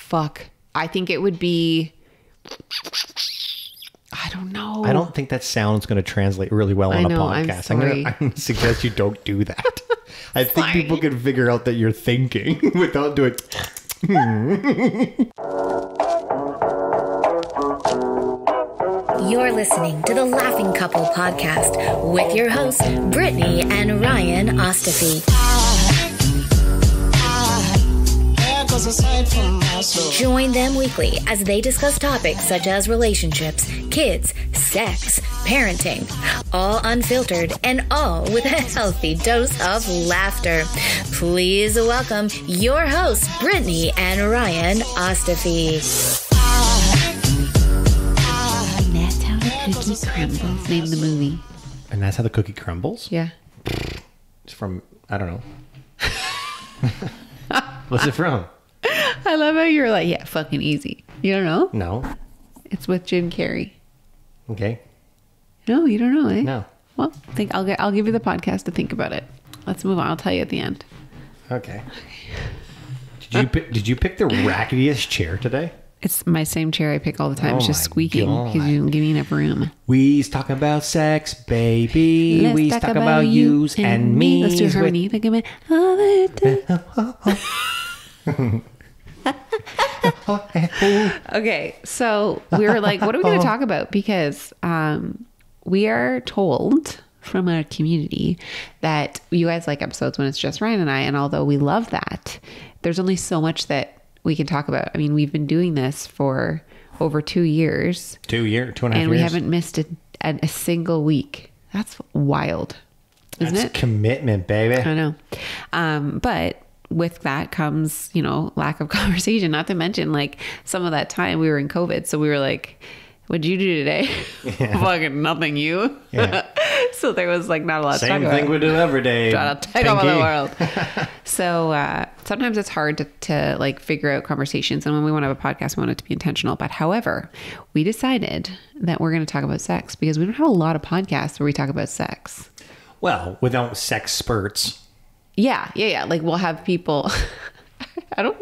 fuck. I think it would be... I don't know. I don't think that sound's going to translate really well on a podcast. I'm going to suggest you don't do that. I think people can figure out that you're thinking without doing... You're listening to the Laughing Couple podcast with your hosts, Brittany and Ryan Ostafy. Join them weekly as they discuss topics such as relationships, kids, sex, parenting, all unfiltered and all with a healthy dose of laughter. Please welcome your hosts, Brittany and Ryan Ostafy. Cookie Crumbles. Name the movie. And that's how the cookie crumbles? Yeah. It's from, I don't know. What's it from? I love how you're like, yeah, fucking easy. You don't know? No. It's with Jim Carrey. Okay. No, you don't know, eh? No. Well, I'll give you the podcast to think about it. Let's move on. I'll tell you at the end. Okay. Did you pick the racketiest chair today? It's my same chair I pick all the time. It's just squeaking because you don't give me enough room. We's talking about sex, baby. We's talking about yous and me. Let's do harmony. Think about Okay, so we were like, what are we going to talk about? Because we are told from our community that you guys like episodes when it's just Ryan and I. And although we love that, there's only so much that we can talk about. I mean, we've been doing this for over 2 years. 2 years, 2.5 years. And we haven't missed a single week. That's wild, isn't it? Commitment, baby. I know. But with that comes, lack of conversation. Not to mention, like, some of that time we were in COVID. So we were like, what'd you do today? Yeah. Fucking nothing, you. Yeah. So there was like not a lot to talk about. Same thing we do every day. Trying to take over the world. So sometimes it's hard to like figure out conversations. And when we want to have a podcast, we want it to be intentional. But however, we decided that we're going to talk about sex because we don't have a lot of podcasts where we talk about sex. Well, without sex spurts. Yeah. Like we'll have people. A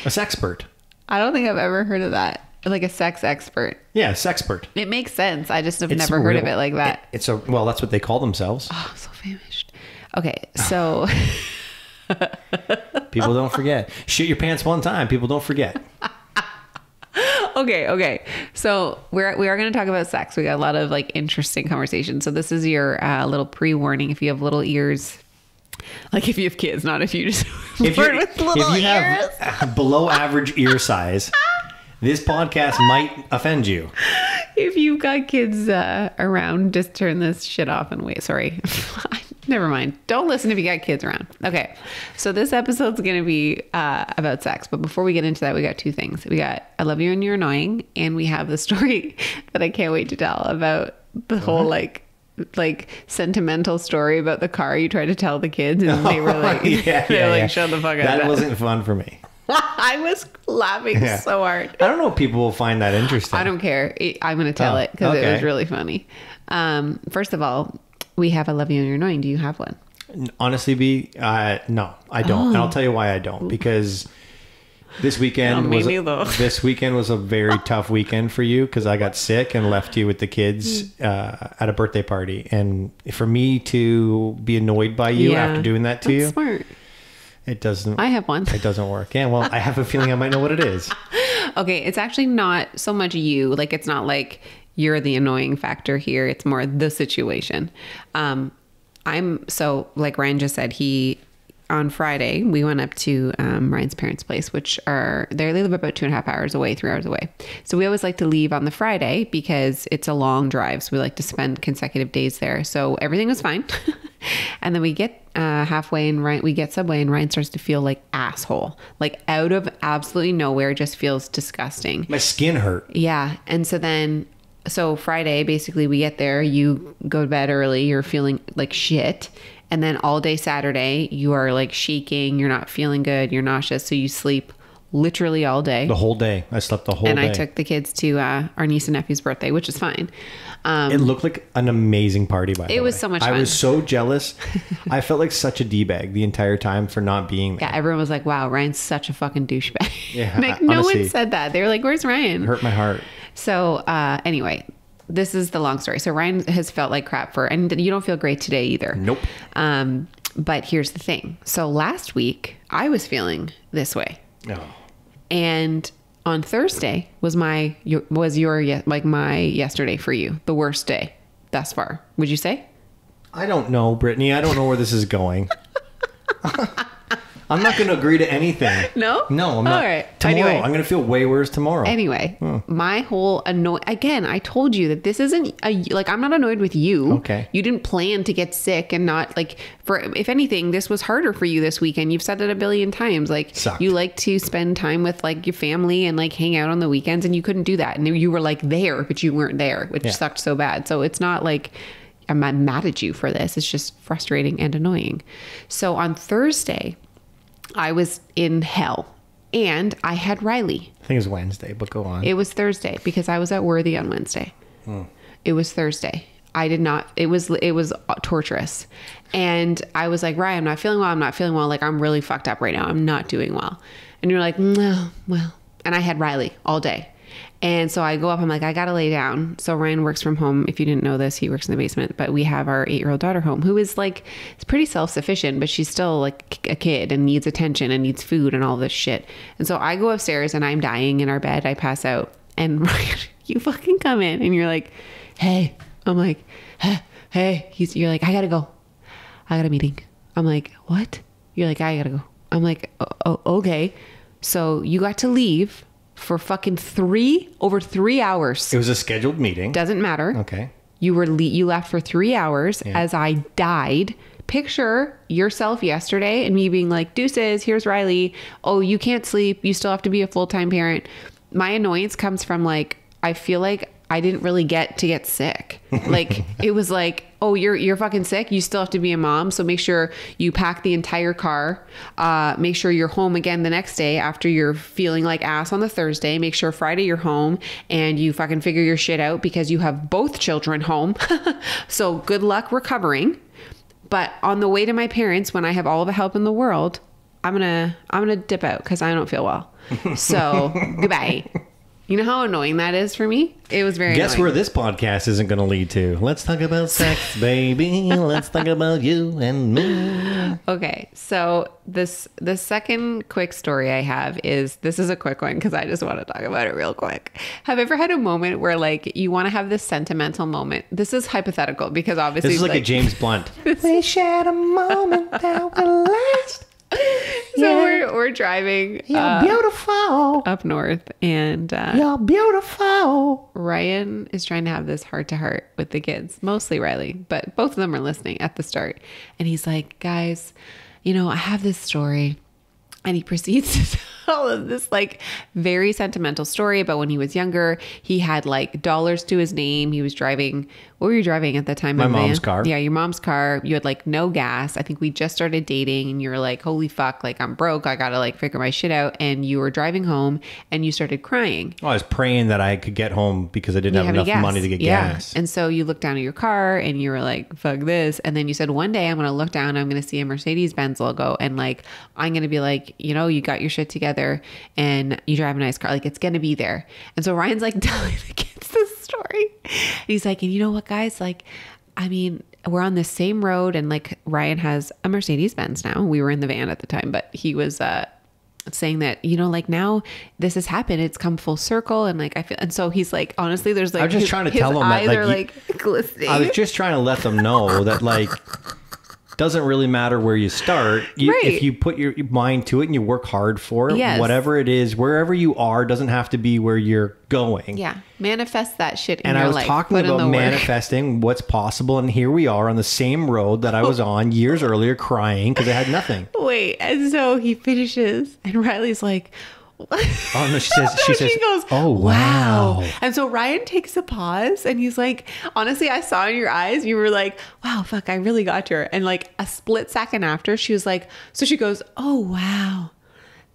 sexpert. I don't think I've ever heard of that. Like a sex expert. Yeah, sexpert. It makes sense. I just have never heard of it like that. Well, that's what they call themselves. Oh, so famished. Okay, so people don't forget. Shit your pants one time. People don't forget. Okay. So we are going to talk about sex. We got a lot of like interesting conversations. So this is your little pre-warning. If you have little ears. Like if you have kids, not if you just if you have below average ear size. This podcast might offend you. If you've got kids around, just turn this shit off and wait. Sorry. Never mind. Don't listen if you got kids around. Okay. So this episode's going to be about sex. But before we get into that, we got two things. We got I love you and you're annoying. And we have the story that I can't wait to tell about the whole like sentimental story about the car you tried to tell the kids. And they were like, shut the fuck up. That wasn't fun for me. I was laughing so hard. I don't know if people will find that interesting. I don't care. I'm going to tell it because it was really funny. First of all, we have I love you and you're annoying. Do you have one? Honestly, no, I don't. And I'll tell you why I don't. Because this weekend was a very tough weekend for you because I got sick and left you with the kids at a birthday party. And for me to be annoyed by you after doing that to you. That's smart. It doesn't. I have one. It doesn't work. Yeah, well, I have a feeling I might know what it is. Okay, it's actually not so much you. Like, it's not like you're the annoying factor here. It's more the situation. Like Ryan just said, on Friday, we went up to Ryan's parents' place, which they live about 2.5 hours away, 3 hours away. So we always like to leave on the Friday because it's a long drive. So we like to spend consecutive days there. So everything was fine. And then we get halfway and we get Subway and Ryan starts to feel like asshole, like out of absolutely nowhere, just feels disgusting. My skin hurt. Yeah. And so Friday, basically we get there, you go to bed early, you're feeling like shit. And then all day Saturday, you are like shaking, you're not feeling good, you're nauseous. So you sleep literally all day. The whole day. I slept the whole day. And I took the kids to our niece and nephew's birthday, which is fine. It looked like an amazing party, by the way. It was so much fun. I was so jealous. I felt like such a D-bag the entire time for not being there. Yeah, everyone was like, wow, Ryan's such a fucking douchebag. Yeah, like, no one said that. They were like, where's Ryan? It hurt my heart. So anyway, this is the long story. So Ryan has felt like crap and you don't feel great today either. Nope. But here's the thing. So last week, I was feeling this way. Oh. And on Thursday was my yesterday for you, the worst day thus far. Would you say? I don't know, Brittany. I don't know where this is going. I'm not going to agree to anything. No? No, I'm not. All right. Tomorrow, anyway, I'm going to feel way worse tomorrow. Anyway, my whole again, I told you that this isn't I'm not annoyed with you. Okay. You didn't plan to get sick and not if anything, this was harder for you this weekend. You've said it a billion times. Sucked. You like to spend time with your family and hang out on the weekends, and you couldn't do that. And you were there, but you weren't there, which sucked so bad. So it's not I'm not mad at you for this. It's just frustrating and annoying. So on Thursday, I was in hell and I had Riley. I think it was Wednesday, but go on. It was Thursday because I was at Worthy on Wednesday. It was Thursday. I did not, it was torturous. And I was like, Ryan, I'm not feeling well. I'm not feeling well. I'm really fucked up right now. I'm not doing well. And you're like, no, well, and I had Riley all day. And so I go up, I'm like, I got to lay down. So Ryan works from home. If you didn't know this, he works in the basement, but we have our 8-year-old daughter home who is it's pretty self-sufficient, but she's still a kid and needs attention and needs food and all this shit. And so I go upstairs and I'm dying in our bed. I pass out and Ryan, you fucking come in and you're like, hey, I'm like, hey, you're like, I got to go. I got a meeting. I'm like, what? You're like, I got to go. I'm like, oh, okay. So you got to leave for fucking over 3 hours. It was a scheduled meeting. Doesn't matter. Okay. You left for 3 hours as I died. Picture yourself yesterday and me being like, deuces, here's Riley. Oh, you can't sleep. You still have to be a full-time parent. My annoyance comes from I feel like I didn't really get to get sick. It was oh, you're fucking sick. You still have to be a mom. So make sure you pack the entire car. Make sure you're home again the next day after you're feeling like ass on the Thursday. Make sure Friday you're home and you fucking figure your shit out because you have both children home. So good luck recovering. But on the way to my parents, when I have all the help in the world, I'm gonna dip out because I don't feel well. So goodbye. You know how annoying that is for me? It was very Guess annoying. where this podcast isn't going to lead to? Let's talk about sex, baby. Let's talk about you and me. Okay, so the second quick story I have this is a quick one because I just want to talk about it real quick. Have you ever had a moment where you want to have this sentimental moment? This is hypothetical because obviously this is like a James Blunt. We shared a moment that will last. So we're driving You're beautiful up north and you're beautiful. Ryan is trying to have this heart-to-heart with the kids, mostly Riley, but both of them are listening at the start. And he's like, guys, I have this story. And he proceeds to tell this very sentimental story about when he was younger. He had dollars to his name. He was driving. What were you driving at that time? My mom's car. Yeah, your mom's car. You had no gas. I think we just started dating and you were like, holy fuck, I'm broke. I got to figure my shit out. And you were driving home and you started crying. Oh, I was praying that I could get home because I didn't have enough money to get gas. And so you looked down at your car and you were like, fuck this. And then you said, one day I'm going to look down. I'm going to see a Mercedes-Benz logo. And I'm going to be like, you got your shit together and you drive a nice car. It's going to be there. And so Ryan's telling the kids this story. And he's like, and you know what, guys? We're on the same road and Ryan has a Mercedes-Benz now. We were in the van at the time, but he was saying that, now this has happened. It's come full circle. And I feel, and so he's honestly, there's I was just trying to tell them that glistening. I was just trying to let them know that doesn't really matter where you start. If you put your mind to it and you work hard for it, whatever it is, wherever you are doesn't have to be where you're going. Yeah. Manifest that shit in your life. And I was talking about manifesting what's possible. And here we are on the same road that I was on years earlier crying because I had nothing. Wait. And so he finishes and Riley's like, oh no, she goes, oh wow. And so Ryan takes a pause and he's like, honestly, I saw in your eyes you were like, wow, fuck, I really got her. And a split second after she was like, so she goes, oh wow,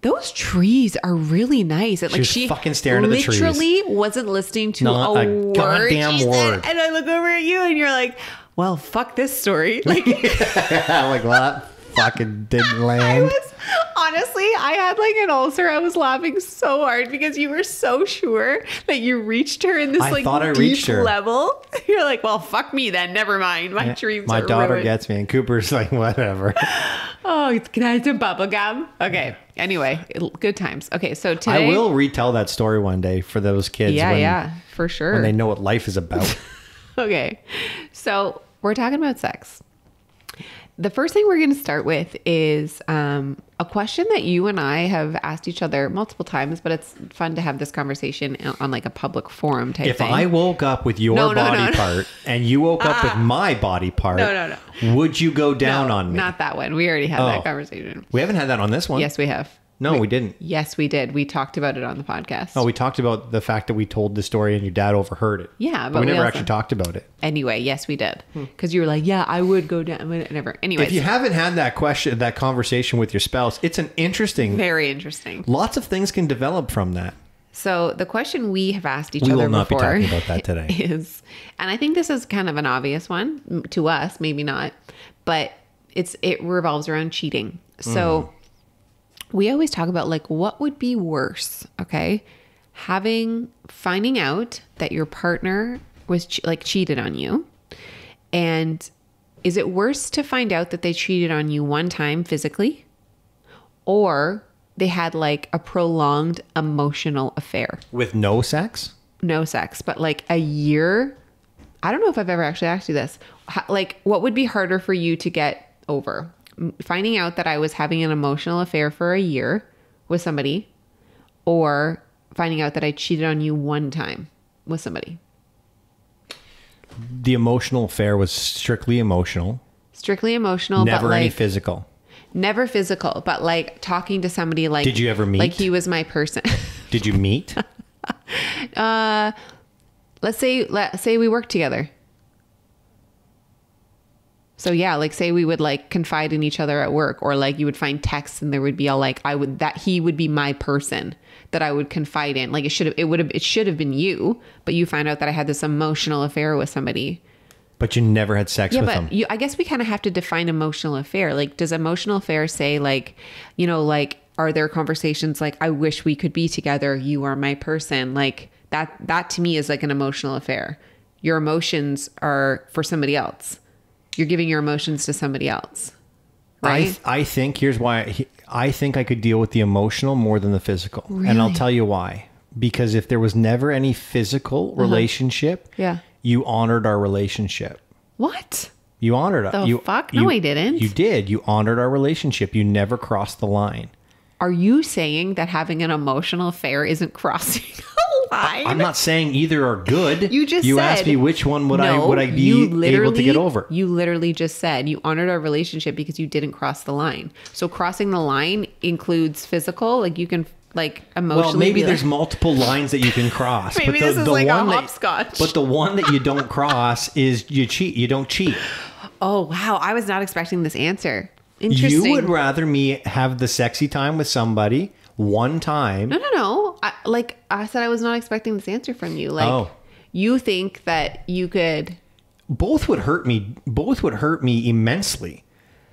those trees are really nice. And she fucking staring at the trees. Literally wasn't listening to Not a word goddamn word. And I look over at you and you're like, well, fuck this story. Like, like, well, that fucking didn't land. Honestly, I had like an ulcer. I was laughing so hard because you were so sure that you reached her in this deep level. You're like, well, fuck me then. Never mind. My dreams My are daughter ruined. gets me, and Cooper's like, whatever. Oh, can I have some bubble gum? Okay. Anyway, good times. Okay, so today... I will retell that story one day for those kids. Yeah, for sure. When they know what life is about. Okay, so we're talking about sex. The first thing we're going to start with is a question that you and I have asked each other multiple times, but it's fun to have this conversation on like a public forum type thing. If I woke up with your body part and you woke up with my body part, would you go down on me? Not that one. We already had that conversation. We haven't had that on this one. Yes, we have. No, we didn't. Yes, we did. We talked about it on the podcast. Oh, we talked about the fact that we told the story and your dad overheard it. Yeah, but we never actually talked about it. Anyway, yes, we did. Because you were like, yeah, I would go down. Never. Anyways. If you haven't had that conversation with your spouse, it's an interesting. Very interesting. Lots of things can develop from that. So the question we have asked each other before. We will not be talking about that today. Is, and I think this is kind of an obvious one to us, maybe not, but it revolves around cheating. So we always talk about like what would be worse, okay? Finding out that your partner was cheated on you, and is it worse to find out that they cheated on you one time physically, or they had like a prolonged emotional affair with no sex? No sex, but like a year. I don't know if I've ever actually asked you this. Like, what would be harder for you to get over? Finding out that I was having an emotional affair for a year with somebody, or finding out that I cheated on you one time with somebody? The emotional affair was strictly emotional. Strictly emotional. Never but like, any physical. Never physical, but like talking to somebody like... Did you ever meet? Like he was my person. Did you meet? Let's say we worked together. So yeah, like say we would like confide in each other at work, or like you would find texts and there would be all like he would be my person that I would confide in. Like it should have been you, but you find out that I had this emotional affair with somebody. But you never had sex with them. I guess we kind of have to define emotional affair. Like, does emotional affair say like, like, are there conversations like, I wish we could be together, you are my person? Like that to me is like an emotional affair. Your emotions are for somebody else. You're giving your emotions to somebody else, right? I think here's why. I think I could deal with the emotional more than the physical. Really? And I'll tell you why. Because if there was never any physical relationship, you honored our relationship. What? You honored it. The fuck? No, I didn't. You did. You honored our relationship. You never crossed the line. Are you saying that having an emotional affair isn't crossing a line? I'm not saying either are good. You said, asked me which one would I be able to get over. You literally just said you honored our relationship because you didn't cross the line. So crossing the line includes physical, like you can like emotionally. Well, maybe there's multiple lines that you can cross. Maybe but this is like a hopscotch. But the one that you don't cross is you cheat. You don't cheat. Oh wow! I was not expecting this answer. Interesting. You would rather me have the sexy time with somebody one time. No. I said I was not expecting this answer from you. Like, you think that you could... Both would hurt me. Both would hurt me immensely.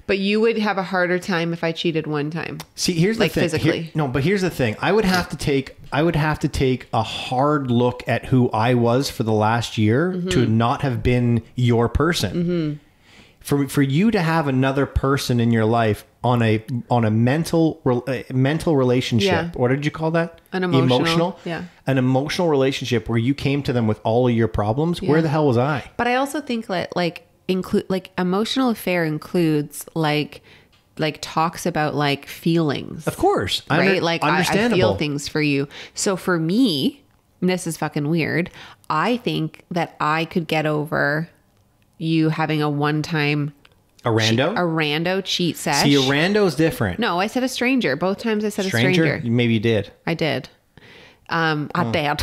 But you would have a harder time if I cheated one time. See, here's the thing. Physically. But here's the thing. I would have to take a hard look at who I was for the last year to not have been your person. For you to have another person in your life on a mental relationship, what did you call that? An emotional, an emotional relationship where you came to them with all of your problems. Where the hell was I? But I also think that emotional affair includes like talks about like feelings. Of course, right? I feel things for you. So for me, and this is fucking weird, I think that I could get over you having a one-time rando cheat sesh. See, a rando is different. No, I said a stranger. Both times I said a stranger. Maybe you did. I did. I did.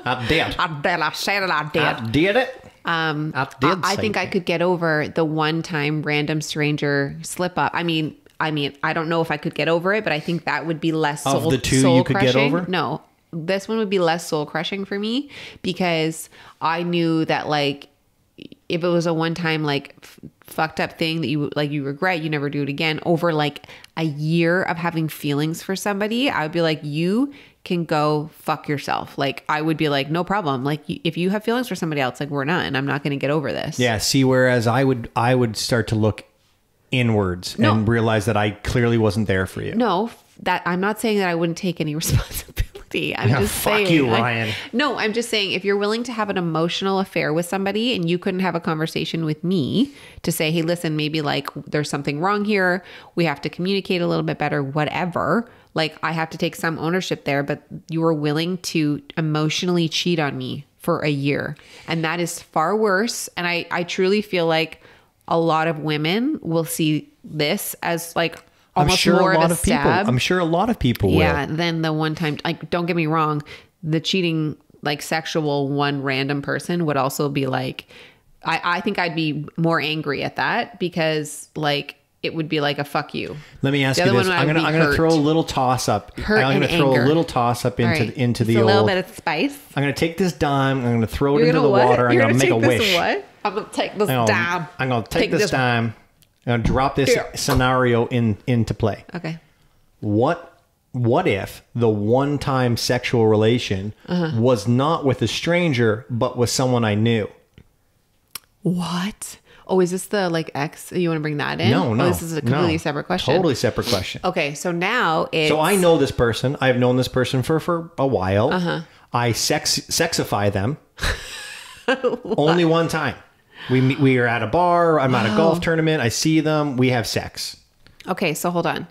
I did. I said it. I did. I did it. I think I could get over the one-time random stranger slip up. I mean, I mean, I don't know if I could get over it, but I think that would be less Of soul, the two soul you could crushing. get over? No, this one would be less soul crushing for me because I knew that like if it was a one time like fucked up thing that you like you regret, you never do it again over like a year of having feelings for somebody, I would be like, you can go fuck yourself. Like I would be like, no problem. Like if you have feelings for somebody else, like we're not, and I'm not going to get over this. Yeah. See, whereas I would start to look inwards and realize that I clearly wasn't there for you. No, that I'm not saying that I wouldn't take any responsibility. I'm just fuck saying. you, Ryan. I'm just saying if you're willing to have an emotional affair with somebody and you couldn't have a conversation with me to say, hey, listen, maybe like there's something wrong here. We have to communicate a little bit better, whatever. Like I have to take some ownership there, but you were willing to emotionally cheat on me for a year. And that is far worse. And I truly feel like a lot of women will see this as like almost more of a stab. I'm sure a lot of people will. Yeah, than the one time. Like, don't get me wrong, the cheating, like sexual one random person would also be like, I think I'd be more angry at that because like it would be like a fuck you. Let me ask you this. I'm gonna throw a little toss up. I'm gonna throw a little toss up into the a old. little bit of spice. I'm gonna take this dime. I'm gonna throw it into the water. I'm gonna make a wish. What? I'm gonna take this dime. I'm gonna take this dime. I'm gonna drop this scenario into play. Okay. What if the one-time sexual relation was not with a stranger, but with someone I knew? What? Oh, is this the like ex? You want to bring that in? No. This is a completely separate question. Totally separate question. Okay, so now it's... So I know this person. I've known this person for a while. I sexify them only one time. We are at a bar. I'm at a golf tournament. I see them. We have sex. Okay, so hold on.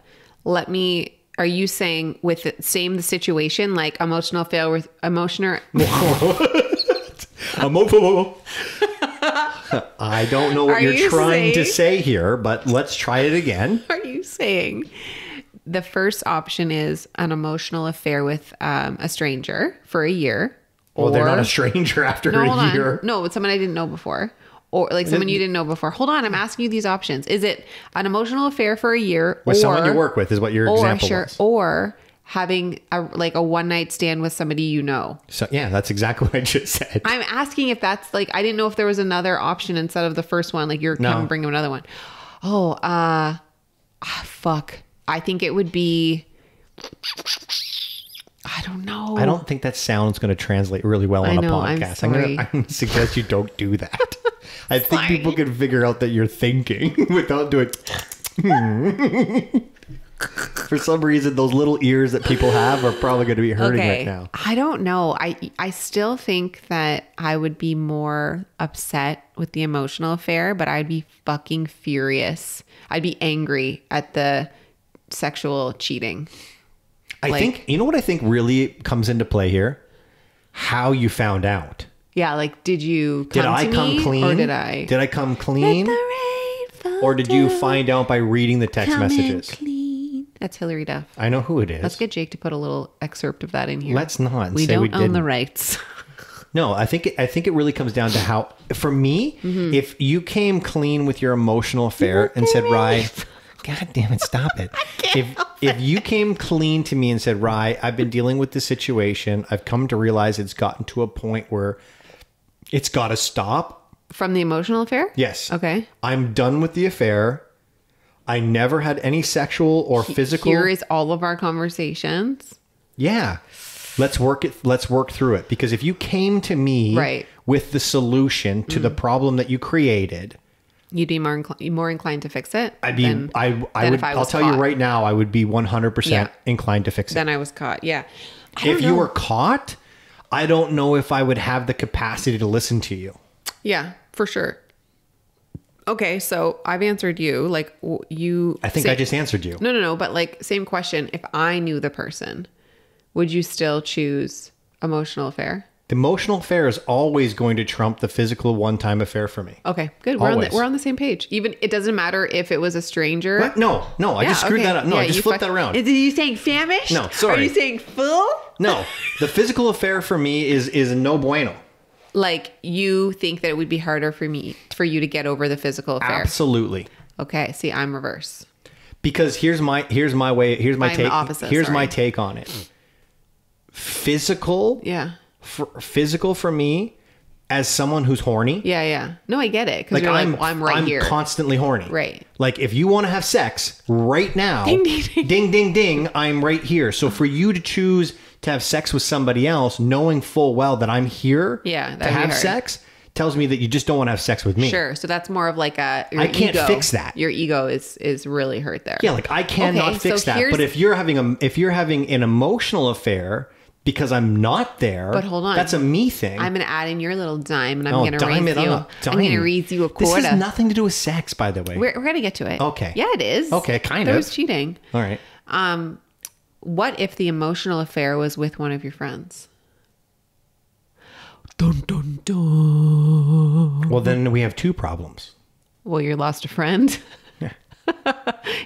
Are you saying with the situation, like emotional fail with emotional? I don't know what you're trying to say here, but let's try it again. Are you saying the first option is an emotional affair with a stranger for a year? Well, they're not a stranger after a year. No, it's someone I didn't know before. Or like someone you didn't know before. Hold on, I'm asking you these options. Is it an emotional affair for a year? With someone you work with is what your example was. Or having a one night stand with somebody you know. So yeah, that's exactly what I just said. I'm asking if that's like, I didn't know if there was another option instead of the first one. Like you're coming bring another one. Oh, fuck. I think it would be... I don't know. I don't think that sound's going to translate really well on a podcast. I'm going to suggest you don't do that. I think people can figure out that you're thinking without doing... For some reason, those little ears that people have are probably going to be hurting right now. I don't know. I still think that I would be more upset with the emotional affair, but I'd be fucking furious. I'd be angry at the sexual cheating. I think, you know what I think really comes into play here? How you found out. Yeah, like, did I come clean? Or did I? Did I come clean? Or did you find out by reading the text messages? Clean. That's Hillary Duff. I know who it is. Let's get Jake to put a little excerpt of that in here. Let's not. We don't own the rights. No, I think it really comes down to how, for me, if you came clean with your emotional affair and said, Rye, God damn it, stop it. If you came clean to me and said, Rye, I've been dealing with this situation. I've come to realize it's gotten to a point where it's got to stop. From the emotional affair? Yes. Okay. I'm done with the affair. I never had any sexual or physical. Here is all of our conversations. Yeah. Let's work through it. Because if you came to me with the solution to the problem that you created, you'd be more inclined to fix it. I'll tell you right now, I would be 100% inclined to fix it. Then I was caught. Yeah. If you were caught, I don't know if I would have the capacity to listen to you. Yeah, for sure. Okay, so I've answered you. Like you... I think I just answered you. No. But like, same question. If I knew the person, would you still choose emotional affair? The emotional affair is always going to trump the physical one-time affair for me. Okay, good. We're on the same page. Even it doesn't matter if it was a stranger. What? No. I just screwed that up. No, I just flipped that around. Are you saying famished? No, sorry. Are you saying full? No, the physical affair for me is no bueno. Like you think that it would be harder for you to get over the physical affair? Absolutely. Okay. See, I'm reverse. Because here's my take. Here's my take on it. Physical. Yeah. Physical for me, as someone who's horny. Yeah. No, I get it. Because I'm right here. I'm constantly horny. Right. Like if you want to have sex right now, ding, ding, ding. Ding, ding, ding, I'm right here. So for you to choose to have sex with somebody else, knowing full well that I'm here to have sex, tells me that you just don't want to have sex with me. Sure. So that's more of like I can't fix that. Your ego is really hurt there. Yeah, like I cannot fix that. But if you're having an emotional affair because I'm not there, but hold on, that's a me thing. I'm gonna add in your little dime, and I'm gonna raise you a quarter. This has nothing to do with sex, by the way. We're gonna get to it. Okay. Yeah, it is. Okay, kind of. There's cheating. All right. What if the emotional affair was with one of your friends? Dun dun dun. Well, then we have two problems. Well, you lost a friend. Yeah.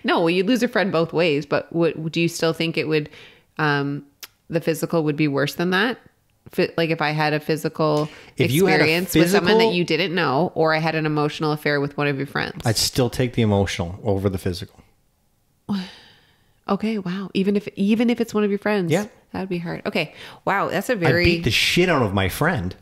No, well, you lose a friend both ways. But do you still think it would? The physical would be worse than that? Like if I had a physical experience with someone that you didn't know, or I had an emotional affair with one of your friends. I'd still take the emotional over the physical. Okay, wow. Even if it's one of your friends. Yeah. That'd be hard. Okay. Wow, that's a I very... beat the shit out of my friend.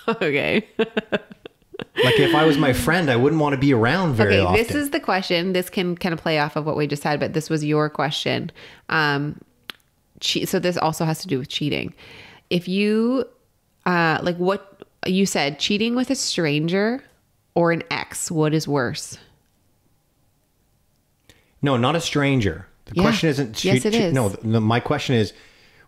Okay. Like if I was my friend, I wouldn't want to be around very often. This is the question. This can kind of play off of what we just had, but this was your question. So this also has to do with cheating. If you, like what you said, cheating with a stranger or an ex, what is worse? No, not a stranger. The question isn't... Yes, it is. No, my question is,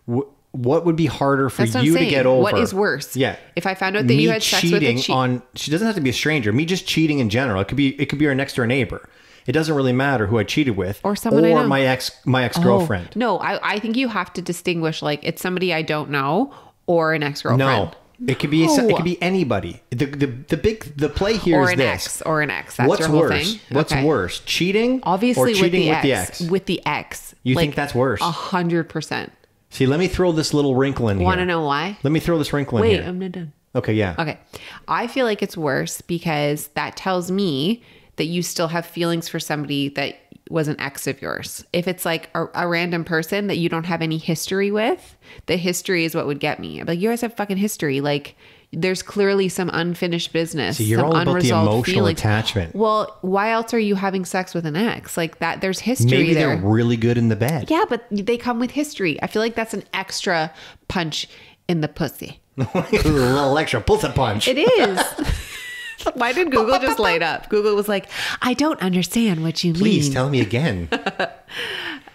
what would be harder for you to get over? What is worse? Yeah. If I found out that you had sex with a she doesn't have to be a stranger. Me just cheating in general. It could be our next door neighbor. It doesn't really matter who I cheated with, or someone I know. my ex-girlfriend. Oh, no, I think you have to distinguish, like it's somebody I don't know or an ex-girlfriend. No, it could be anybody. The play here or is an this. Ex or an ex. That's What's your whole worse? thing. What's worse? Cheating, obviously, or cheating with the ex. With the ex, you think that's worse? 100%. See, let me throw this little wrinkle in here. Want to know why? Let me throw this wrinkle in here. Wait, I'm not done. Okay, yeah. Okay, I feel like it's worse because that tells me that you still have feelings for somebody that was an ex of yours. If it's like a random person that you don't have any history with, the history is what would get me. I'm like, you guys have fucking history. Like, there's clearly some unfinished business. So you're some all about the emotional feelings. attachment. Well, why else are you having sex with an ex? Like that, there's history Maybe there. They're really good in the bed. Yeah, but they come with history. I feel like that's an extra punch in the pussy. A little extra pussy punch. It is. Why did Google just light up? Google was like, I don't understand what you mean. Please tell me again. That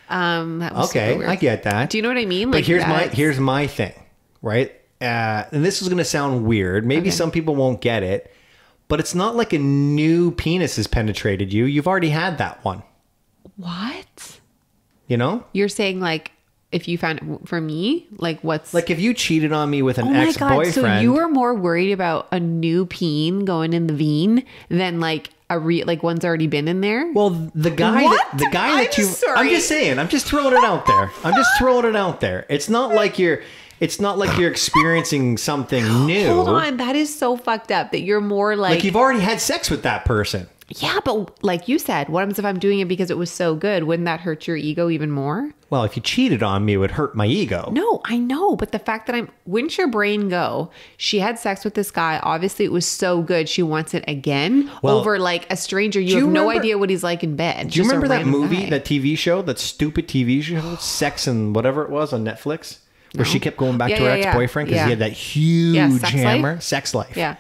was okay, I get that. Do you know what I mean? But here's my thing, right? And this is going to sound weird. Maybe some people won't get it, but it's not like a new penis has penetrated you. You've already had that one. What? You know? You're saying like, if you found, for me, like what's... Like if you cheated on me with an ex-boyfriend... So you were more worried about a new peen going in the vein than like like one's already been in there? Well, the guy that you... Sorry. I'm just saying. I'm just throwing it out there. It's not like you're experiencing something new. Hold on. That is so fucked up that you're more like... Like you've already had sex with that person. Yeah, but like you said, what happens if I'm doing it because it was so good? Wouldn't that hurt your ego even more? Well, if you cheated on me, it would hurt my ego. No, I know. But the fact that wouldn't your brain go, she had sex with this guy. Obviously, it was so good. She wants it again over like a stranger. You have no idea what he's like in bed. Do you remember that movie, that TV show, that stupid TV show, Sex and whatever it was on Netflix? Where she kept going back to her ex-boyfriend because he had that huge hammer. Sex Life. Yeah.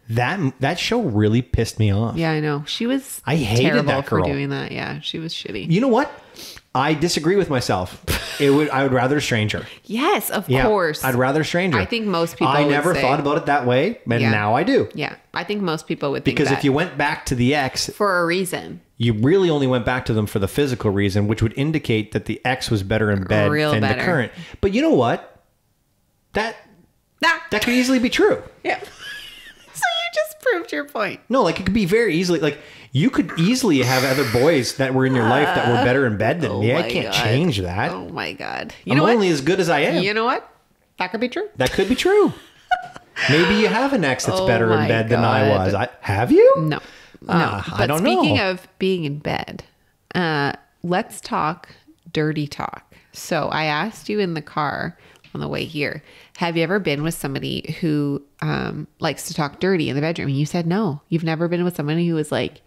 That show really pissed me off. Yeah, I know. I hated terrible that girl for doing that. Yeah, she was shitty. You know what? I disagree with myself. I would rather a stranger. Yes, of course. I'd rather a stranger. I think most people I never thought about it that way, but now I do. Yeah, I think most people would think that. Because if you went back to the ex... For a reason. You really only went back to them for the physical reason, which would indicate that the ex was better in bed than the current. But you know what? That could easily be true. Yeah. So you just proved your point. No, like it could be very easily, like you could easily have other boys that were in your life that were better in bed than me. I can't change that. Oh my God. I'm only as good as I am. You know what? That could be true. That could be true. Maybe you have an ex that's better in bed than I was. Have you? No. I don't know. Speaking of being in bed, let's talk dirty talk. So I asked you in the car on the way here, have you ever been with somebody who likes to talk dirty in the bedroom? And you said no. You've never been with somebody who was like,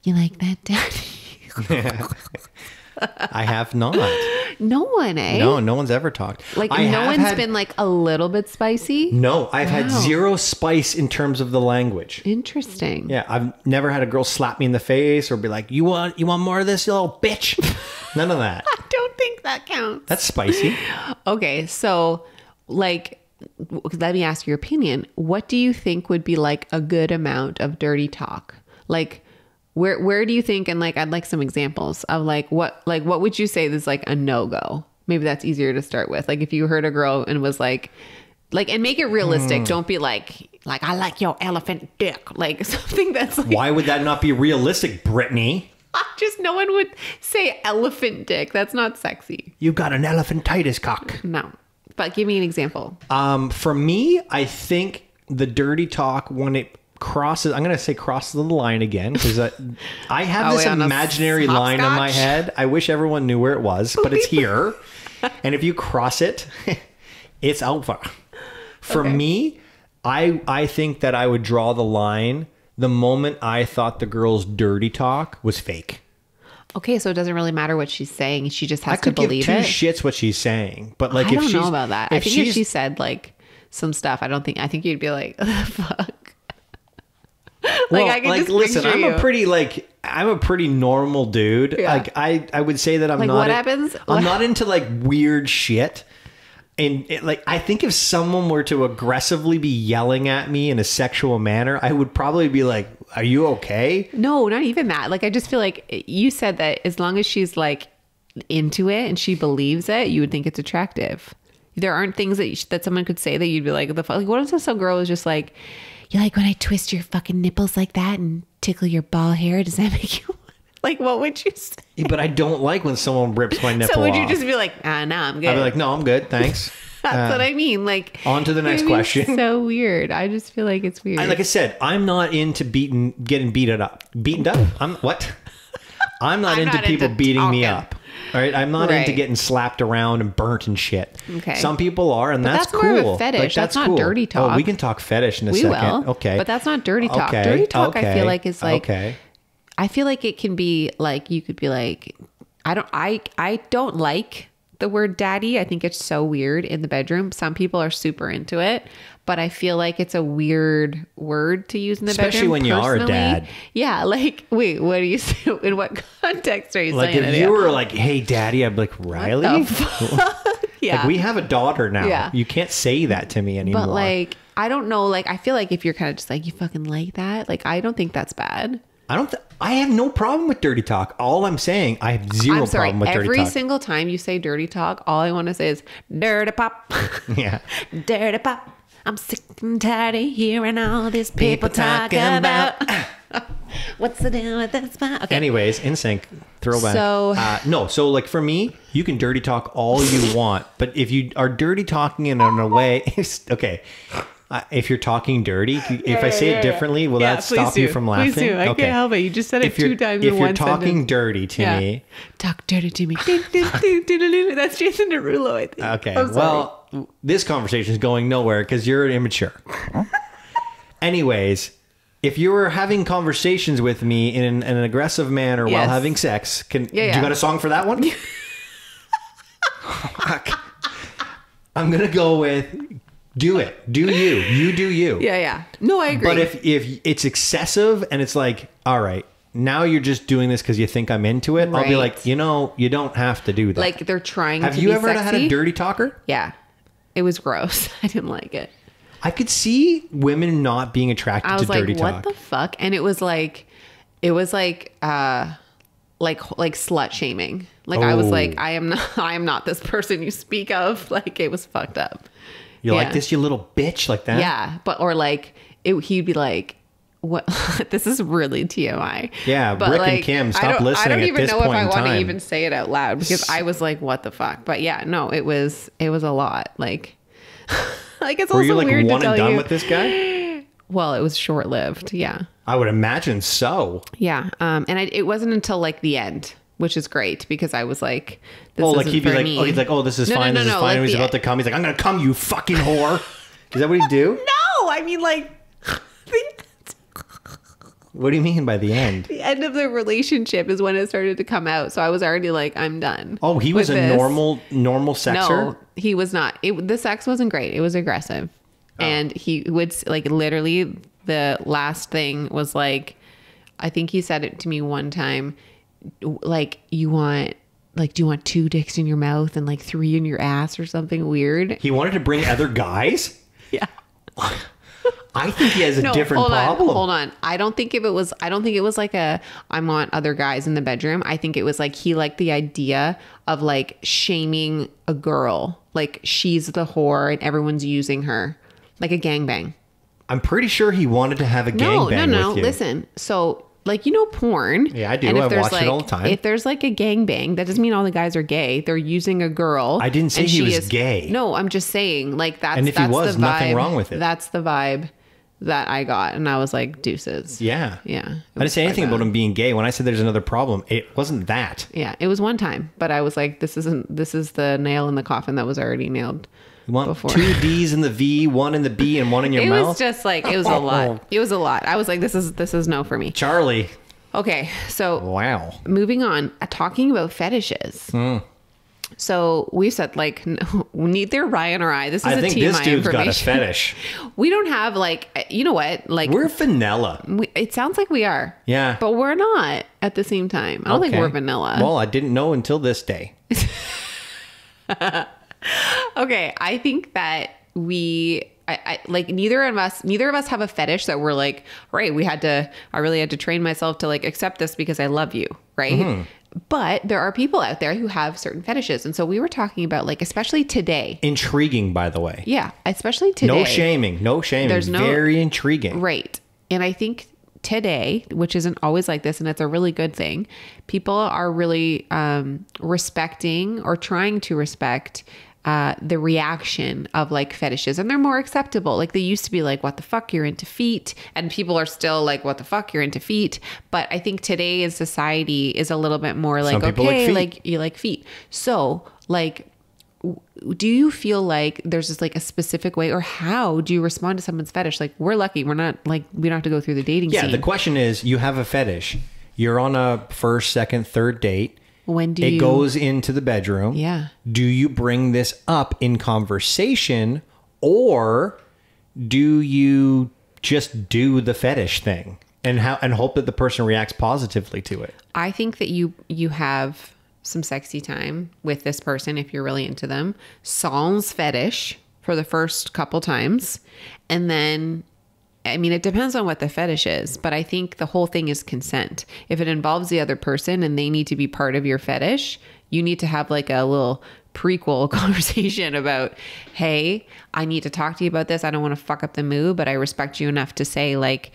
you like that, daddy? I have not. No one, eh? No one's ever talked. Like no one's been like a little bit spicy? No, I've had zero spice in terms of the language. Interesting. Yeah, I've never had a girl slap me in the face or be like, you want more of this, you little bitch? None of that. I don't think that counts. That's spicy. Okay, so like, let me ask your opinion. What do you think would be like a good amount of dirty talk? Like, where do you think, and like, I'd like some examples of what would you say is like a no-go? Maybe that's easier to start with. Like if you heard a girl and was like, and make it realistic. Don't be like, I like your elephant dick. Like something that's like. Why would that not be realistic, Brittany? Just no one would say elephant dick. That's not sexy. You got an elephantitis cock. No. But give me an example. For me, I think the dirty talk when it crosses, I'm going to say crosses the line again because I have this imaginary line in my head. I wish everyone knew where it was, but it's here. And if you cross it, it's over. For me, I think that I would draw the line the moment I thought the girl's dirty talk was fake. Okay, so it doesn't really matter what she's saying. She just has to believe it. I could give two shits what she's saying, but like I don't know about that. I think if she said like some stuff, I think you'd be like, fuck. Well, I can just listen, I'm a pretty normal dude. Yeah. Like I would say that I'm not. What happens? I'm not into like weird shit. And I think if someone were to aggressively be yelling at me in a sexual manner, I would probably be like, are you okay? No, not even that. Like, I just feel like you said that as long as she's like into it and she believes it, you would think it's attractive. There aren't things that someone could say that you'd be like, the fuck? Like, what if some girl is just like, you like when I twist your fucking nipples like that and tickle your ball hair? Does that make you like, what would you say? But I don't like when someone rips my nipple off. So would you just be like, no, I'm good? I'd be like, no, I'm good. Thanks. That's what I mean. Like, on to the next question. So weird. I just feel like it's weird. Like I said, I'm not into getting beaten up. Beaten up? I'm not into people beating me up. All right, I'm not into getting slapped around and burnt and shit. Okay. Some people are, and that's cool. More of a fetish. Like, that's not cool. Dirty talk. Oh, we can talk fetish in a second. Will. Okay. But that's not dirty talk. Okay. Dirty talk, I feel like, is like. Okay. I feel like it can be like, you could be like, I don't like the word daddy. I think it's so weird in the bedroom. Some people are super into it, but I feel like it's a weird word to use in the bedroom. Especially when you are a dad. Yeah. Like, wait, what do you say? In what context are you saying it? Like if you were like, hey daddy, I'd be like, Riley? Yeah. Like we have a daughter now. Yeah. You can't say that to me anymore. But like, I don't know. Like, I feel like if you're kind of just like, you fucking like that. Like, I don't think that's bad. I have no problem with dirty talk. All I'm saying, I have zero problem with dirty talk. Every single time you say dirty talk, all I want to say is dirty pop. Yeah. Dirty pop. I'm sick and tired of hearing all this people talking about. What's the deal with this? Okay. Anyways, in sync, throwback. So, so like for me, you can dirty talk all you want, but if you are dirty talking in a way, okay. If you're talking dirty, if I say it differently, will that stop you from laughing? Please do. I can't help it. You just said it 2 times in one sentence. If you're talking dirty to me. Talk dirty to me. That's Jason Derulo, I think. Okay. Well, this conversation is going nowhere because you're immature. Anyways, if you were having conversations with me in an aggressive manner while having sex, do you got a song for that one? I'm going to go with... Do it. Do you. You do you. Yeah. No, I agree. But if it's excessive and it's like, all right, now you're just doing this because you think I'm into it, I'll be like, you don't have to do that. Like they're trying to be Have you ever sexy? had a dirty talker? Yeah. It was gross. I didn't like it. I could see women not being attracted to dirty talk. What the fuck? And it was like slut shaming. Like I was like, I am not this person you speak of. Like it was fucked up. You're like this, you little bitch, like that? Yeah. But, or like, he'd be like, what? This is really TMI. Yeah. But Rick and Kim, stop listening at this point in time. I don't even know if I want to even say it out loud because I was like, what the fuck? But yeah, no, it was a lot. Like it's also weird to tell you. Were you like one and done with this guy? Well, it was short lived. Yeah. I would imagine so. Yeah. And it wasn't until like the end which is great because I was like, this like isn't he'd be for like, me. oh, he's like, oh, this is fine. This is fine. Like And he's about to come. He's like, I'm going to come, you fucking whore. Is that what he'd do? No, I mean like, What do you mean by the end? the end of the relationship is when it started to come out. So I was already like, I'm done. Oh, he was a normal sexer? No, he was not. The sex wasn't great. It was aggressive. Oh. And he would like literally the last thing was like, I think he said it to me one time, like, do you want 2 dicks in your mouth and like 3 in your ass or something weird? He wanted to bring other guys? Yeah. I think he has a different problem. Hold on. I don't think it was like I want other guys in the bedroom. I think it was like he liked the idea of like shaming a girl. Like she's the whore and everyone's using her. Like a gangbang. I'm pretty sure he wanted to have a gangbang with you. Listen. So like, porn. Yeah, I do. I watch it all the time. If there's like a gangbang, that doesn't mean all the guys are gay. They're using a girl. I didn't say he was gay. No, I'm just saying like that's and if he was, the vibe, nothing wrong with it. That's the vibe that I got. And I was like, deuces. Yeah. Yeah. I didn't say anything about him being gay. When I said there's another problem, it wasn't that. Yeah. It was one time, but I was like, this is the nail in the coffin that was already nailed. You want before. 2 D's in the V, 1 in the B, and 1 in your mouth? It was just like, it was a lot. It was a lot. I was like, this is no for me. Charlie. Okay. So wow. Moving on, talking about fetishes. So we've said like neither Ryan or I. This is I a think TMI this dude's got a information. fetish. We don't have like, you know what? Like we're vanilla. It sounds like we are. Yeah. But we're not at the same time. I don't think we're vanilla. Well, I didn't know until this day. Okay. I think that I like neither of us have a fetish that we're like, right, I really had to train myself to like accept this because I love you. Right. Mm-hmm. But there are people out there who have certain fetishes. And so we were talking about like, especially today. Intriguing, by the way. Yeah. Especially today. No shaming. There's very intriguing. Right. And I think today, which isn't always like this, and it's a really good thing, people are really respecting or trying to respect the reaction of like fetishes, and they're more acceptable. Like they used to be like, what the fuck, you're into feet, and people are still like, what the fuck, you're into feet. But I think today's society is a little bit more like, okay, like you like feet. So like, do you feel like there's just like a specific way, or how do you respond to someone's fetish? Like we're lucky, we're not like, we don't have to go through the dating scene. Yeah, the question is, you have a fetish, you're on a first, second, third date. When do it goes into the bedroom. Yeah. Do you bring this up in conversation, or do you just do the fetish thing and hope that the person reacts positively to it? I think that you have some sexy time with this person if you're really into them. Sans fetish for the first couple times, and then I mean, it depends on what the fetish is, but I think the whole thing is consent. If it involves the other person and they need to be part of your fetish, you need to have like a little prequel conversation about, hey, I need to talk to you about this. I don't want to fuck up the mood, but I respect you enough to say like,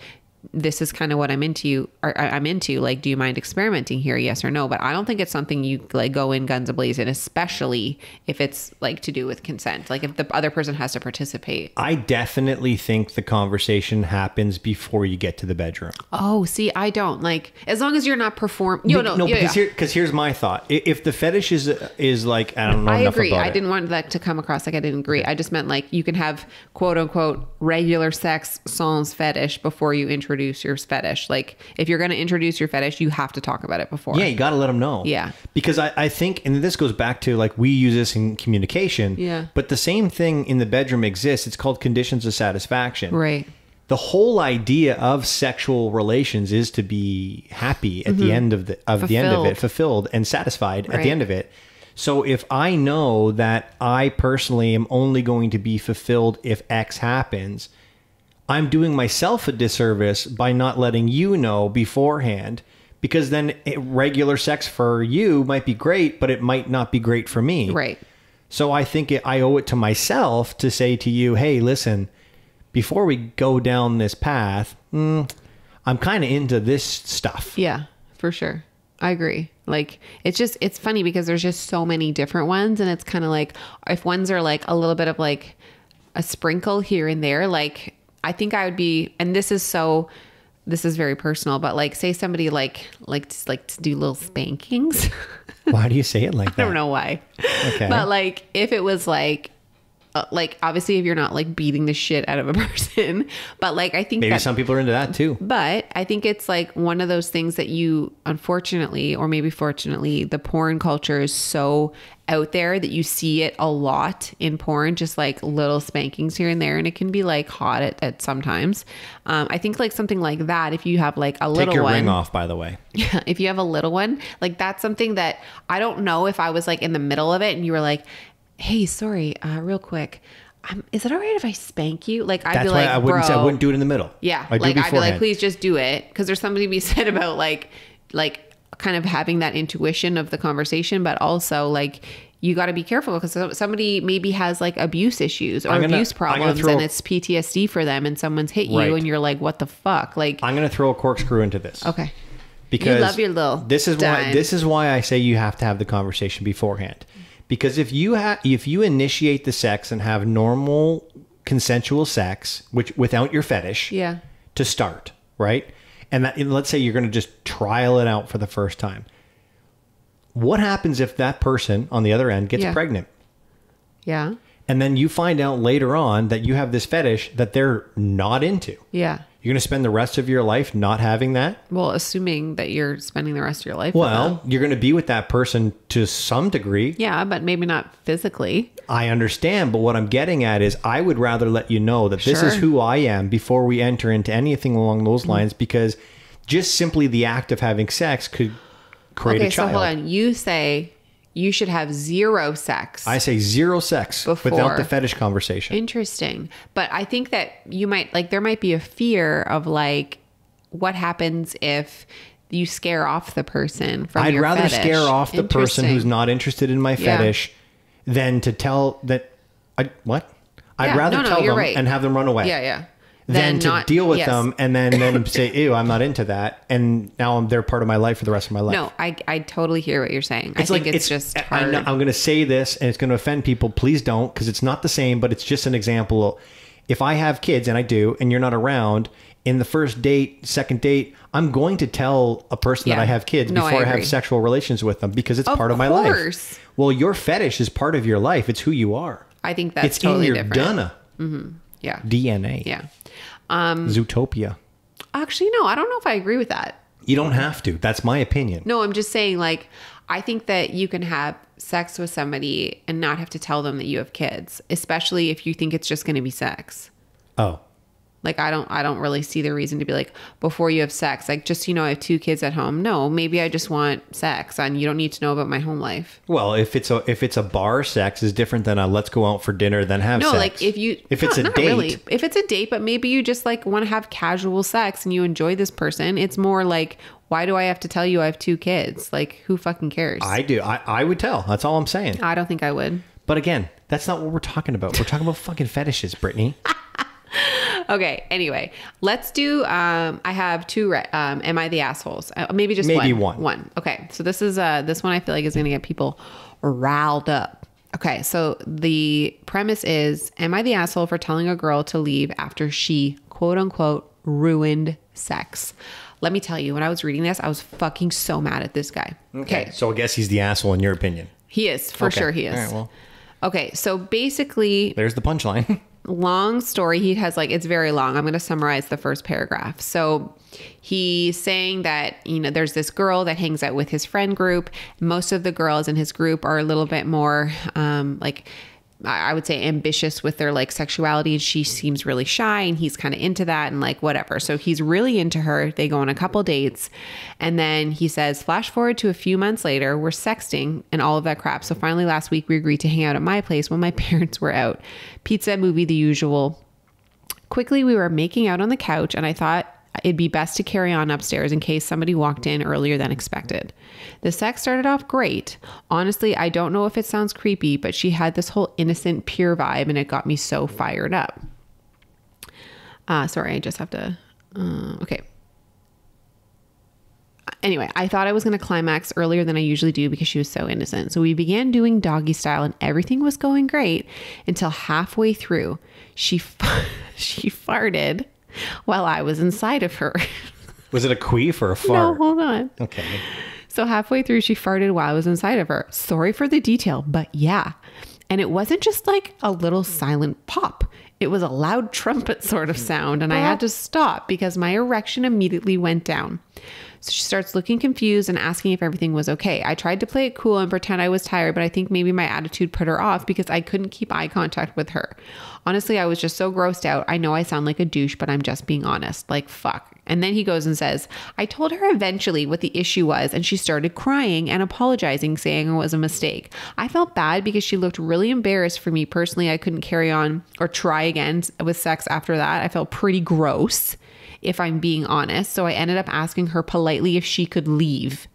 this is kind of what I'm into, or I'm into. Like, do you mind experimenting here? Yes or no? But I don't think it's something you like go in guns a-blazing, especially if it's like to do with consent. Like if the other person has to participate. I definitely think the conversation happens before you get to the bedroom. Oh, see, I don't like, as long as you're not performing. Because here's my thought. If the fetish is like, I don't know enough agree. about I didn't want that to come across like I didn't agree. I just meant like you can have quote unquote regular sex sans fetish before you introduce your fetish. Like if you're going to introduce your fetish, you have to talk about it before. Yeah, you got to let them know. Yeah. Because I think, and this goes back to like, we use this in communication. Yeah. But the same thing in the bedroom exists. It's called conditions of satisfaction. Right. The whole idea of sexual relations is to be happy at the end of the end of it, fulfilled and satisfied at the end of it. So if I know that I personally am only going to be fulfilled if X happens, I'm doing myself a disservice by not letting you know beforehand, because then regular sex for you might be great, but it might not be great for me. Right. So I think I owe it to myself to say to you, hey, listen, before we go down this path, I'm kind of into this stuff. Yeah, for sure. I agree. Like, it's funny because there's just so many different ones, and it's kind of like, if ones are like a little bit of like a sprinkle here and there, like, I think I would be, and this is so this is very personal, but like say somebody like to do little spankings. Why do you say it like that? I don't know why. Okay. But like if it was like obviously if you're not like beating the shit out of a person, but like I think maybe some people are into that too. But I think it's like one of those things that you, unfortunately, or maybe fortunately, the porn culture is so out there that you see it a lot in porn, just like little spankings here and there, and it can be like hot at sometimes. I think like something like that, if you have like a little one. Take your ring off, by the way. Yeah, if you have a little one, like that's something that I don't know if I was like in the middle of it and you were like, hey, sorry, real quick. Is it all right if I spank you? Like, I'd be like, I wouldn't do it in the middle. Yeah. I'd be like, please just do it. Cause there's something to be said about like kind of having that intuition of the conversation, but also like, you got to be careful because somebody maybe has like abuse issues or abuse problems and it's PTSD for them and someone's hit you and you're like, what the fuck? Like, I'm going to throw a corkscrew into this. Okay. Because you love your little this is why I say you have to have the conversation beforehand. Because if you initiate the sex and have normal consensual sex, which without your fetish, to start, right? And let's say you're going to just trial it out for the first time. What happens if that person on the other end gets pregnant? Yeah. And then you find out later on that you have this fetish that they're not into. Yeah. You're going to spend the rest of your life not having that? Well, assuming that you're spending the rest of your life well, with them. You're going to be with that person to some degree. Yeah, but maybe not physically. I understand, but what I'm getting at is I would rather let you know that this is who I am before we enter into anything along those lines, because just simply the act of having sex could create a child. So hold on. You say you should have zero sex. I say zero sex without the fetish conversation. Interesting. But I think that you might, like, there might be a fear of like, what happens if you scare off the person from your fetish? I'd rather scare off the person who's not interested in my fetish than to tell that, I'd rather tell them and have them run away. Yeah. Than to deal with them and then say, ew, I'm not into that. And now they're part of my life for the rest of my life. No, I totally hear what you're saying. I think it's just hard. I'm going to say this and it's going to offend people. Please don't, because it's not the same, but it's just an example. If I have kids, and I do, and you're not around, in the first date, second date, I'm going to tell a person that I have kids before I have sexual relations with them, because it's part of my life. Well, your fetish is part of your life. It's who you are. I think that's totally different. It's in your Gunna. Mm-hmm. Yeah. DNA. Yeah. Zootopia. Actually, no, I don't know if I agree with that. You don't have to. That's my opinion. No, I'm just saying, like, I think that you can have sex with somebody and not have to tell them that you have kids, especially if you think it's just going to be sex. Oh. Like, I don't really see the reason to be like, before you have sex, like, just, I have 2 kids at home. No, maybe I just want sex and you don't need to know about my home life. Well, if it's a bar sex is different than a let's go out for dinner then have sex. No, like if it's a date. Really. If it's a date, but maybe you just like want to have casual sex and you enjoy this person. It's more like, why do I have to tell you I have 2 kids? Like, who fucking cares? I do. I would tell. That's all I'm saying. I don't think I would. But again, that's not what we're talking about. We're talking about fucking fetishes, Brittany. Okay. Anyway, let's do. I have 2. Am I the assholes? Maybe just one. One. Okay. So this is this one I feel like is going to get people riled up. Okay. So the premise is: am I the asshole for telling a girl to leave after she quote unquote ruined sex? Let me tell you, when I was reading this, I was fucking so mad at this guy. Okay. So I guess he's the asshole in your opinion. He is for sure. He is. All right, well. Okay. So basically, there's the punchline. Long story. He has it's very long. I'm going to summarize the first paragraph. So he's saying that, there's this girl that hangs out with his friend group. Most of the girls in his group are a little bit more, I would say ambitious with their sexuality. She seems really shy and he's kind of into that and whatever. So he's really into her. They go on a couple dates and then he says, flash forward to a few months later, we're sexting and all of that crap. So finally last week we agreed to hang out at my place when my parents were out. Pizza, movie, the usual. Quickly we were making out on the couch and I thought it'd be best to carry on upstairs in case somebody walked in earlier than expected. The sex started off great. Honestly, I don't know if it sounds creepy, but she had this whole innocent, pure vibe and it got me so fired up. Sorry, I just have to... okay. Anyway, I thought I was going to climax earlier than I usually do because she was so innocent. So we began doing doggy style and everything was going great until halfway through. She farted while I was inside of her. Was it a queef or a fart? No, hold on. Okay. So halfway through, she farted while I was inside of her. Sorry for the detail, but yeah. And it wasn't just like a little silent pop. It was a loud trumpet sort of sound, and I had to stop because my erection immediately went down. So she starts looking confused and asking if everything was okay. I tried to play it cool and pretend I was tired, but I think maybe my attitude put her off because I couldn't keep eye contact with her. Honestly, I was just so grossed out. I know I sound like a douche, but I'm just being honest. Like, fuck. And then he goes and says, I told her eventually what the issue was, and she started crying and apologizing, saying it was a mistake. I felt bad because she looked really embarrassed. For me personally, I couldn't carry on or try again with sex after that. I felt pretty gross, if I'm being honest. So I ended up asking her politely if she could leave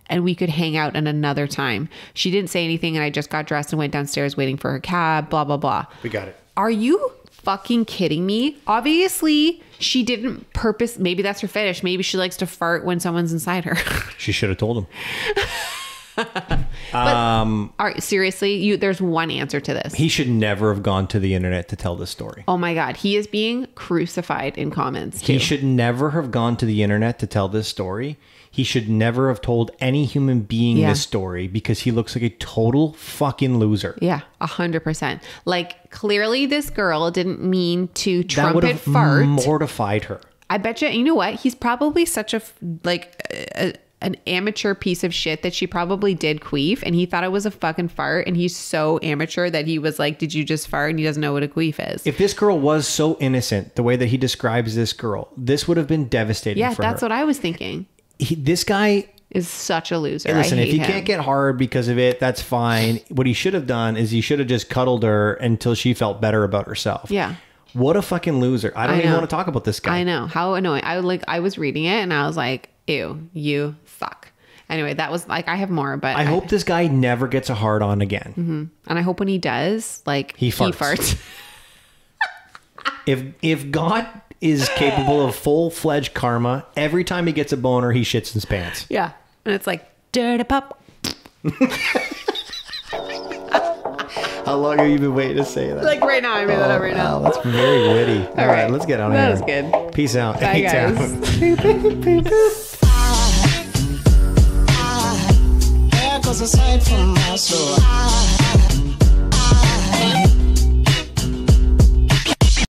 and we could hang out at another time. She didn't say anything, and I just got dressed and went downstairs waiting for her cab, blah, blah, blah. We got it. Are you fucking kidding me? Obviously, she didn't purpose. Maybe that's her fetish. Maybe she likes to fart when someone's inside her. She should have told him. All right, seriously, there's one answer to this. He should never have gone to the internet to tell this story. Oh my God. He is being crucified in comments too. He should never have gone to the internet to tell this story. He should never have told any human being this story because he looks like a total fucking loser. Yeah, 100%. Like, clearly this girl didn't mean to That would trumpet have fart. mortified her. I bet you know what? He's probably such an amateur piece of shit that she probably did queef, and he thought it was a fucking fart, and he's so amateur that he was like, did you just fart? And he doesn't know what a queef is. If this girl was so innocent, the way that he describes this girl, this would have been devastating for her. Yeah, that's what I was thinking. This guy is such a loser. Listen, I if hate he him. can't get hard because of it, that's fine. What he should have done is he should have just cuddled her until she felt better about herself. Yeah. What a fucking loser. I don't even want to talk about this guy. I know. How annoying. I was reading it and I was like, ew, you suck. Anyway, that was like, I have more, but I hope this guy never gets a hard on again. Mm-hmm. And I hope when he does, like, he farts. If God is capable of full-fledged karma, every time he gets a boner, he shits in his pants. Yeah. And it's like, dirty pop. How long have you been waiting to say that? Like right now. I made that up right now. Wow, that's very witty. All right, let's get on here. That was good. Peace out. Bye, guys. There goes a sight from my soul.